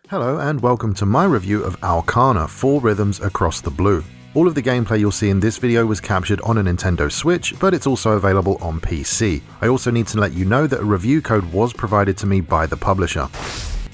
Hello and welcome to my review of Aokana 4 Rhythms Across the Blue. All of the gameplay you'll see in this video was captured on a Nintendo Switch, but it's also available on PC. I also need to let you know that a review code was provided to me by the publisher.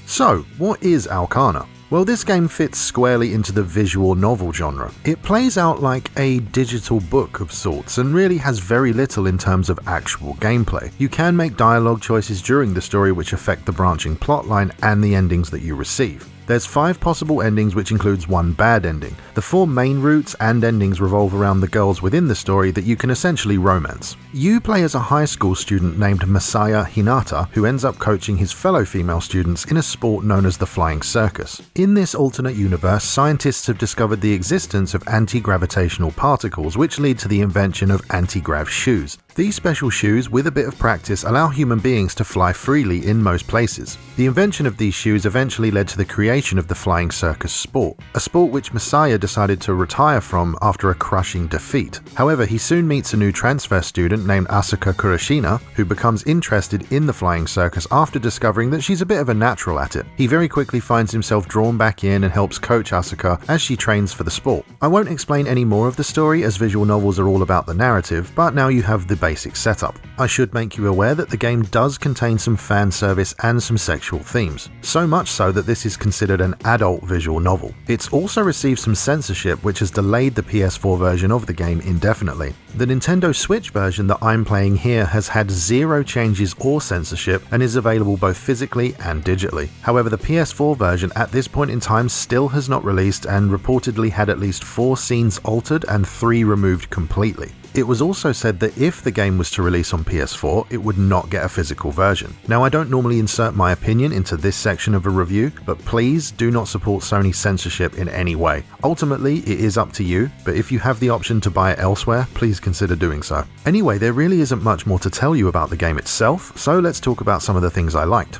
So, what is Aokana? Well, this game fits squarely into the visual novel genre. It plays out like a digital book of sorts and really has very little in terms of actual gameplay. You can make dialogue choices during the story which affect the branching plotline and the endings that you receive. There's 5 possible endings, which includes 1 bad ending. The 4 main routes and endings revolve around the girls within the story that you can essentially romance. You play as a high school student named Masaya Hinata, who ends up coaching his fellow female students in a sport known as the flying circus. In this alternate universe, scientists have discovered the existence of anti-gravitational particles, which lead to the invention of anti-grav shoes. These special shoes, with a bit of practice, allow human beings to fly freely in most places. The invention of these shoes eventually led to the creation of the flying circus sport, a sport which Masaya decided to retire from after a crushing defeat. However, he soon meets a new transfer student named Asuka Kurashina, who becomes interested in the flying circus after discovering that she's a bit of a natural at it. He very quickly finds himself drawn back in and helps coach Asuka as she trains for the sport. I won't explain any more of the story, as visual novels are all about the narrative, but now you have the basic setup. I should make you aware that the game does contain some fan service and some sexual themes, so much so that this is considered an adult visual novel. It's also received some censorship which has delayed the PS4 version of the game indefinitely. The Nintendo Switch version that I'm playing here has had 0 changes or censorship and is available both physically and digitally. However, the PS4 version at this point in time still has not released and reportedly had at least 4 scenes altered and 3 removed completely. It was also said that if the game was to release on PS4, it would not get a physical version. Now, I don't normally insert my opinion into this section of a review, but please do not support Sony censorship in any way. Ultimately, it is up to you, but if you have the option to buy it elsewhere, please consider doing so. Anyway, there really isn't much more to tell you about the game itself, so let's talk about some of the things I liked.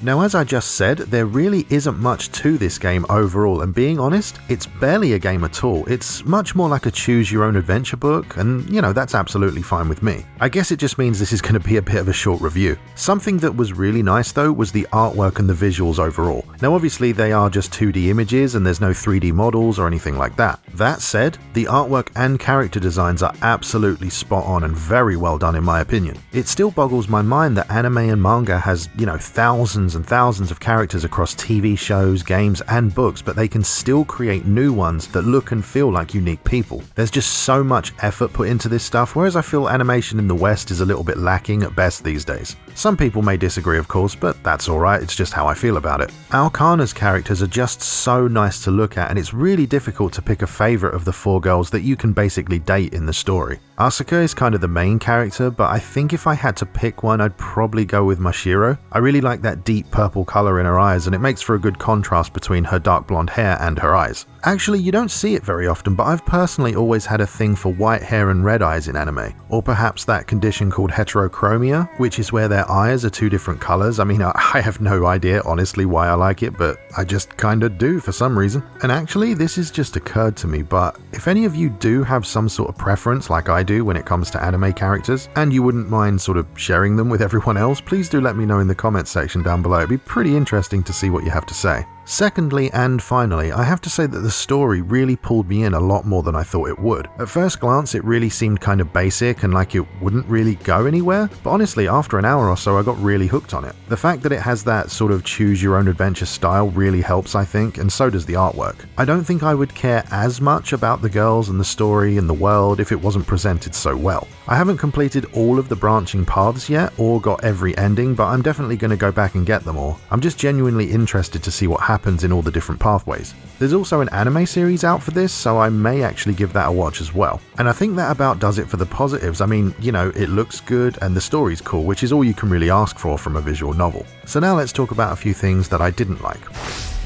Now, as I just said, there really isn't much to this game overall, and being honest, it's barely a game at all. It's much more like a choose-your-own-adventure book, and that's absolutely fine with me. I guess it just means this is going to be a bit of a short review. Something that was really nice though was the artwork and the visuals overall. Now obviously they are just 2D images and there's no 3D models or anything like that. That said, the artwork and character designs are absolutely spot on and very well done in my opinion. It still boggles my mind that anime and manga has, thousands and thousands of characters across TV shows, games and books, but they can still create new ones that look and feel like unique people. There's just so much effort put into this stuff, whereas I feel animation in the West is a little bit lacking at best these days. Some people may disagree of course, but that's alright, it's just how I feel about it. Aokana's characters are just so nice to look at, and it's really difficult to pick a favourite of the 4 girls that you can basically date in the story. Asuka is kind of the main character, but I think if I had to pick one, I'd probably go with Mashiro. I really like that deep purple colour in her eyes, and it makes for a good contrast between her dark blonde hair and her eyes. Actually, you don't see it very often, but I've personally always had a thing for white hair and red eyes in anime. Or perhaps that condition called heterochromia, which is where their eyes are 2 different colours. I mean, I have no idea honestly why I like it, but I just kinda do for some reason. And actually, this has just occurred to me, but if any of you do have some sort of preference like I do when it comes to anime characters, and you wouldn't mind sort of sharing them with everyone else, please do let me know in the comments section down below. It'd be pretty interesting to see what you have to say. Secondly and finally, I have to say that the story really pulled me in a lot more than I thought it would. At first glance, it really seemed kind of basic and like it wouldn't really go anywhere, but honestly, after an hour or so, I got really hooked on it. The fact that it has that sort of choose-your-own-adventure style really helps, I think, and so does the artwork. I don't think I would care as much about the girls and the story and the world if it wasn't presented so well. I haven't completed all of the branching paths yet, or got every ending, but I'm definitely going to go back and get them all. I'm just genuinely interested to see what happens in all the different pathways. There's also an anime series out for this, so I may actually give that a watch as well. And I think that about does it for the positives. I mean, it looks good and the story's cool, which is all you can really ask for from a visual novel. So now let's talk about a few things that I didn't like.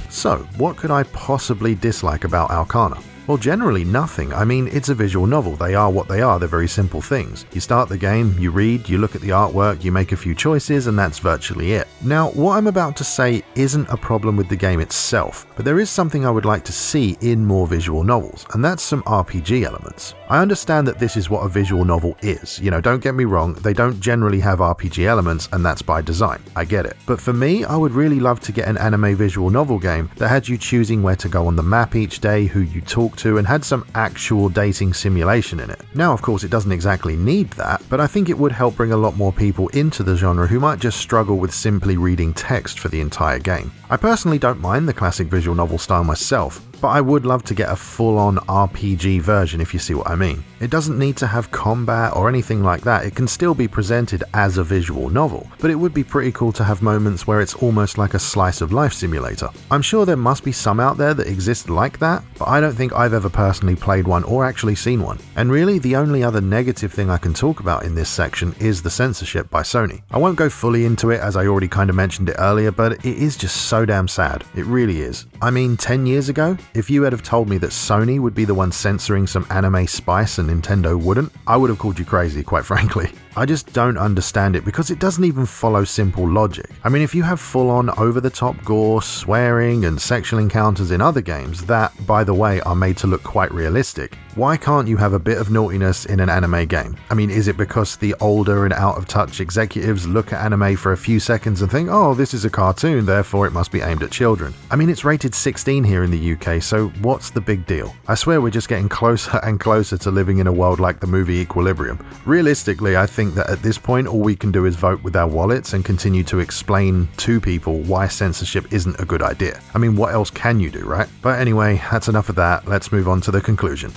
So, what could I possibly dislike about Aokana? Well, generally nothing. I mean, it's a visual novel. They are what they are. They're very simple things. You start the game, you read, you look at the artwork, you make a few choices, and that's virtually it. Now, what I'm about to say isn't a problem with the game itself, but there is something I would like to see in more visual novels, and that's some RPG elements. I understand that this is what a visual novel is. Don't get me wrong, they don't generally have RPG elements, and that's by design. I get it. But for me, I would really love to get an anime visual novel game that had you choosing where to go on the map each day, who you talk to, and had some actual dating simulation in it. Now, of course, it doesn't exactly need that, but I think it would help bring a lot more people into the genre who might just struggle with simply reading text for the entire game. I personally don't mind the classic visual novel style myself, but I would love to get a full-on RPG version, if you see what I mean. It doesn't need to have combat or anything like that. It can still be presented as a visual novel, but it would be pretty cool to have moments where it's almost like a slice of life simulator. I'm sure there must be some out there that exist like that, but I don't think I've ever personally played one or actually seen one. And really, the only other negative thing I can talk about in this section is the censorship by Sony. I won't go fully into it, as I already kind of mentioned it earlier, but it is just so damn sad. It really is. I mean, 10 years ago, if you had have told me that Sony would be the one censoring some anime spice and Nintendo wouldn't, I would have called you crazy, quite frankly. I just don't understand it because it doesn't even follow simple logic. I mean, if you have full-on over-the-top gore, swearing, and sexual encounters in other games that, by the way, are made to look quite realistic, why can't you have a bit of naughtiness in an anime game? I mean, is it because the older and out-of-touch executives look at anime for a few seconds and think, oh, this is a cartoon, therefore it must be aimed at children? I mean, it's rated 16 here in the UK, so what's the big deal? I swear we're just getting closer and closer to living in a world like the movie Equilibrium. Realistically, I think that at this point all we can do is vote with our wallets and continue to explain to people why censorship isn't a good idea. I mean, what else can you do, right? But anyway, that's enough of that. Let's move on to the conclusion.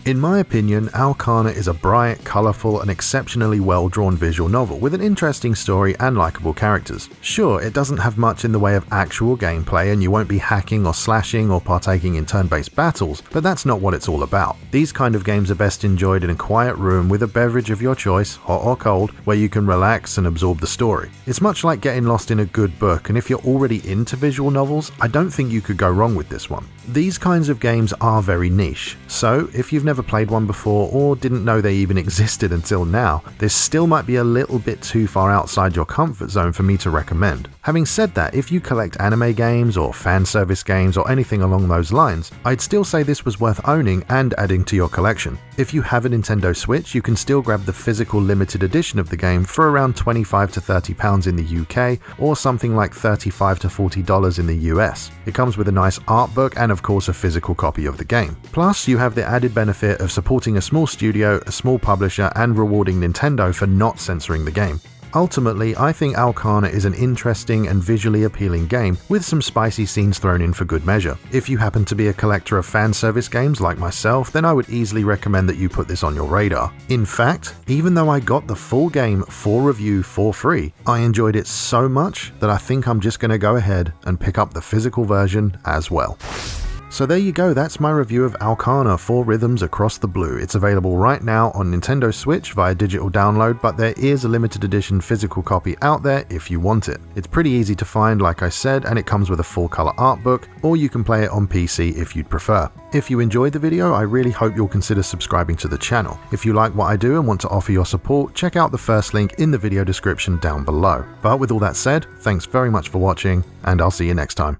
In my opinion, Aokana is a bright, colourful, and exceptionally well-drawn visual novel with an interesting story and likeable characters. Sure, it doesn't have much in the way of actual gameplay and you won't be hacking or slashing or partaking in turn-based battles, but that's not what it's all about. These kind of games are best enjoyed in a quiet room with a beverage of your choice, hot or cold, where you can relax and absorb the story. It's much like getting lost in a good book, and if you're already into visual novels, I don't think you could go wrong with this one. These kinds of games are very niche, so if you've never played one before or didn't know they even existed until now, this still might be a little bit too far outside your comfort zone for me to recommend. Having said that, if you collect anime games or fan service games or anything along those lines, I'd still say this was worth owning and adding to your collection. If you have a Nintendo Switch, you can still grab the physical limited edition of the game for around £25 to £30 in the UK or something like $35 to $40 in the US. It comes with a nice art book and of course a physical copy of the game. Plus, you have the added benefit of supporting a small studio, a small publisher, and rewarding Nintendo for not censoring the game. Ultimately, I think Aokana is an interesting and visually appealing game with some spicy scenes thrown in for good measure. If you happen to be a collector of fan service games like myself, then I would easily recommend that you put this on your radar. In fact, even though I got the full game for review for free, I enjoyed it so much that I think I'm just going to go ahead and pick up the physical version as well. So there you go, that's my review of Aokana 4 Rhythms Across the Blue. It's available right now on Nintendo Switch via digital download, but there is a limited edition physical copy out there if you want it. It's pretty easy to find, like I said, and it comes with a full color art book, or you can play it on PC if you'd prefer. If you enjoyed the video, I really hope you'll consider subscribing to the channel. If you like what I do and want to offer your support, check out the first link in the video description down below. But with all that said, thanks very much for watching, and I'll see you next time.